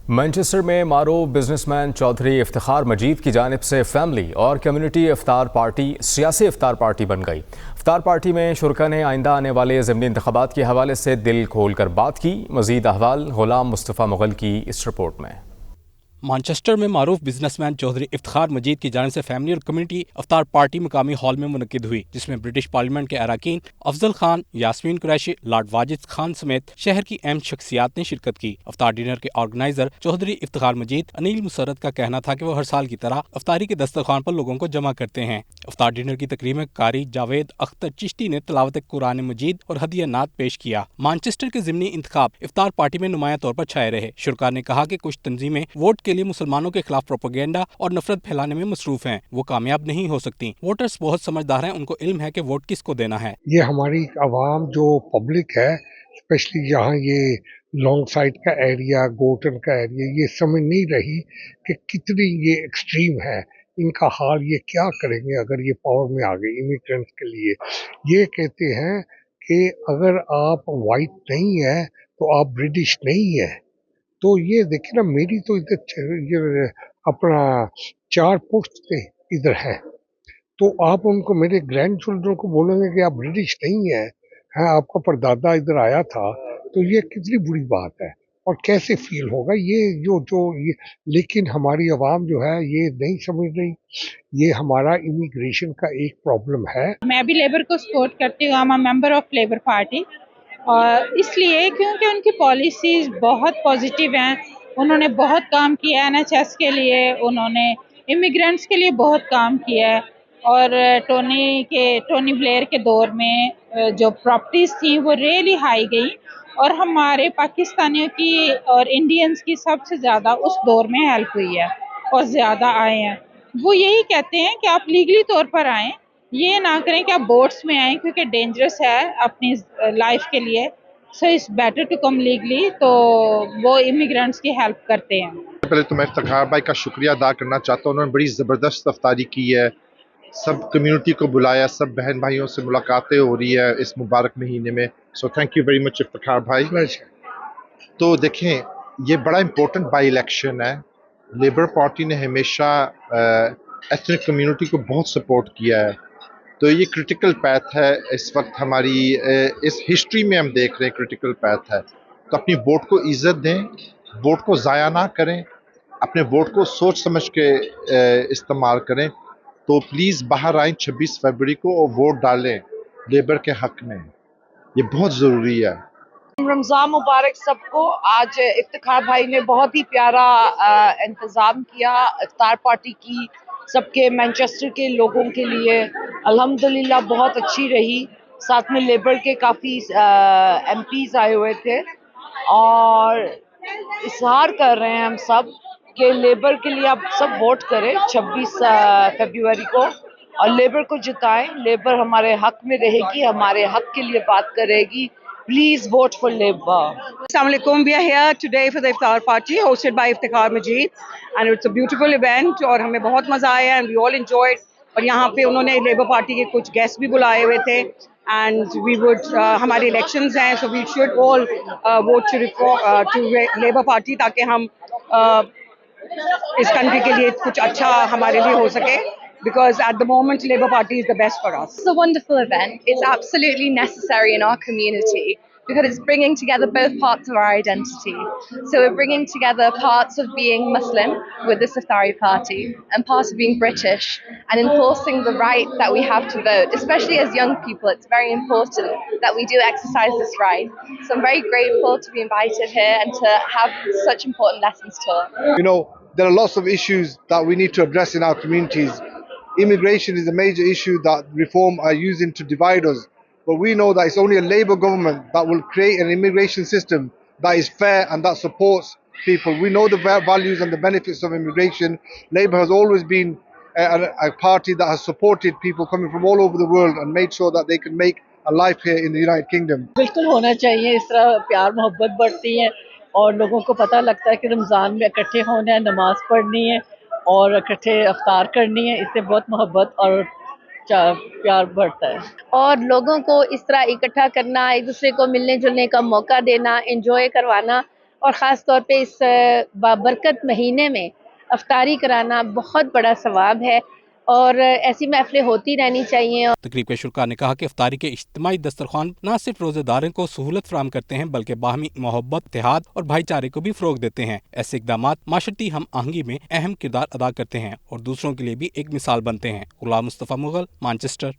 Manchester میں معروف business man Chaudhry Iftikhar مجید کی جانب سے فیملی اور کمیونٹی افطار پارٹی سیاسی افطار پارٹی بن گئی۔ افطار پارٹی میں شرکاء نے آئندہ آنے والے ضمنی انتخابات کے حوالے سے دل کھول کر بات کی۔ مزید احوال غلام مصطفیٰ مغل کی اس رپورٹ میں۔ مانچسٹر میں معروف بزنس مین چودھری افتخار مجید کی جانب سے فیملی اور کمیونٹی افطار پارٹی مقامی ہال میں منعقد ہوئی، جس میں برٹش پارلیمنٹ کے اراکین افضل خان، یاسمین قریشی، لارڈ واجد خان سمیت شہر کی اہم شخصیات نے شرکت کی۔ افطار ڈنر کے آرگنائزر چودھری افتخار مجید انیل مسرت کا کہنا تھا کہ وہ ہر سال کی طرح افطاری کے دسترخوان پر لوگوں کو جمع کرتے ہیں۔ افطار ڈنر کی تقریب میں قاری جاوید اختر چشتی نے تلاوت قرآن مجید اور ہدیہ نعت پیش کیا۔ مانچسٹر کے ضمنی انتخاب افطار پارٹی میں نمایاں طور پر چھائے رہے۔ شرکاء نے کہا کہ کچھ تنظیمیں ووٹ کے لیے مسلمانوں کے خلاف پروپیگنڈا اور نفرت پھیلانے میں مصروف ہیں، وہ کامیاب نہیں ہو سکتی۔ ووٹرز بہت سمجھدار ہیں، ان کو علم ہے کہ ووٹ کس کو دینا ہے۔ یہ ہماری عوام جو پبلک ہے، اسپیشلی یہاں یہ لانگ سائڈ کا ایریا، گوٹن کا ایریا، یہ سمجھ نہیں رہی کہ کتنی یہ ایکسٹریم ہے۔ ان کا حال یہ کیا کریں گے اگر یہ پاور میں آ گئی امیگرینٹس کے لیے۔ یہ کہتے ہیں کہ اگر آپ وائٹ نہیں ہیں تو آپ برٹش نہیں ہیں۔ تو یہ دیکھیں نا، میری تو ادھر اپنا 4 پشتے ادھر ہے، تو آپ ان کو، میرے گرینڈ چلڈرن کو بولیں گے کہ آپ برٹش نہیں ہیں، آپ کا پردادا ادھر آیا تھا، تو یہ کتنی بری بات ہے اور کیسے فیل ہوگا یہ لیکن ہماری عوام جو ہے یہ نہیں سمجھ رہی۔ یہ ہمارا امیگریشن کا ایک پرابلم ہے۔ میں بھی لیبر کو سپورٹ کرتی ہوں، ممبر آف لیبر پارٹی، اور اس لیے کیونکہ ان کی پالیسیز بہت پازیٹیو ہیں۔ انہوں نے بہت کام کیا ہے NHS کے لیے، انہوں نے امیگرینٹس کے لیے بہت کام کیا ہے، اور ٹونی بلیئر کے دور میں جو پراپرٹیز تھیں وہ ریئلی ہائی گئی، اور ہمارے پاکستانیوں کی اور انڈینز کی سب سے زیادہ اس دور میں ہیلپ ہوئی ہے اور زیادہ آئے ہیں۔ وہ یہی کہتے ہیں کہ آپ لیگلی طور پر آئیں، یہ نہ کریں کہ آپ بوٹس میں آئیں کیونکہ ڈینجرس ہے اپنی لائف کے لیے، so it's better to come legally. تو وہ امیگرینٹس کی ہیلپ کرتے ہیں۔ پہلے تو میں افتخار بھائی کا شکریہ ادا کرنا چاہتا ہوں، انہوں نے بڑی زبردست افطاری کی ہے، سب کمیونٹی کو بلایا، سب بہن بھائیوں سے ملاقاتیں ہو رہی ہے اس مبارک مہینے میں، so thank you very much Iftikhar بھائی۔ تو دیکھیں، یہ بڑا امپورٹنٹ بائی الیکشن ہے۔ لیبر پارٹی نے ہمیشہ ایتھنک کمیونٹی کو بہت سپورٹ کیا ہے، تو یہ کرٹیکل پیتھ ہے اس وقت ہماری اس ہسٹری میں، ہم دیکھ رہے ہیں کرٹیکل پیتھ ہے، تو اپنی ووٹ کو عزت دیں، ووٹ کو ضائع نہ کریں، اپنے ووٹ کو سوچ سمجھ کے استعمال کریں۔ تو پلیز باہر آئیں 26 فروری کو اور ووٹ ڈالیں لیبر کے حق میں، یہ بہت ضروری ہے۔ رمضان مبارک سب کو۔ آج افتخار بھائی نے بہت ہی پیارا انتظام کیا افطار پارٹی کی، سب کے مانچسٹر کے لوگوں کے لیے الحمدللہ بہت اچھی رہی۔ ساتھ میں لیبر کے کافی MPs آئے ہوئے تھے، اور اظہار کر رہے ہیں ہم سب کہ لیبر کے لیے آپ سب ووٹ کریں 26 فروری کو، اور لیبر کو جتائیں۔ لیبر ہمارے حق میں رہے گی، ہمارے حق کے لیے بات کرے گی۔ Please vote for Labour. Assalamu alaikum. We are here today for the iftar party hosted by Iftikhar Majid, and it's a beautiful event اور ہمیں بہت مزہ آیا and we all enjoyed. اور یہاں پہ انہوں نے لیبر پارٹی کے کچھ گیسٹ بھی بلائے ہوئے تھے، and we would ہمارے elections ہیں so we should all vote to Labour Party تاکہ ہم اس کنٹری کے لیے کچھ اچھا ہمارے لیے ہو سکے. Because at the moment, Labour Party is the best for us. It's a wonderful event. It's absolutely necessary in our community because it's bringing together both parts of our identity. So we're bringing together parts of being Muslim with this Iftari party and parts of being British, and enforcing the right that we have to vote. Especially as young people, it's very important that we do exercise this right. So I'm very grateful to be invited here and to have such important lessons taught. You know, there are lots of issues that we need to address in our communities. Immigration is a major issue that reform are using to divide us. But we know that it's only a Labour government that will create an immigration system that is fair and that supports people. We know the values and the benefits of immigration. Labour has always been a party that has supported people coming from all over the world and made sure that they can make a life here in the United Kingdom. بالکل ہونا چاہیے، اس طرح پیار محبت بڑھتی ہے اور لوگوں کو پتہ لگتا ہے کہ رمضان میں اکٹھے ہونا ہے، نماز پڑھنی ہے اور اکٹھے افطار کرنی ہے، اس سے بہت محبت اور پیار بڑھتا ہے۔ اور لوگوں کو اس طرح اکٹھا کرنا، ایک دوسرے کو ملنے جلنے کا موقع دینا، انجوائے کروانا، اور خاص طور پہ اس بابرکت مہینے میں افطاری کرانا بہت بڑا ثواب ہے اور ایسی محفلیں ہوتی رہنی چاہیے. تقریب کے شرکا نے کہا کہ افطاری کے اجتماعی دسترخوان نہ صرف روزے داروں کو سہولت فراہم کرتے ہیں بلکہ باہمی محبت، اتحاد اور بھائی چارے کو بھی فروغ دیتے ہیں. ایسے اقدامات معاشرتی ہم آہنگی میں اہم کردار ادا کرتے ہیں اور دوسروں کے لیے بھی ایک مثال بنتے ہیں. غلام مصطفیٰ مغل، مانچسٹر.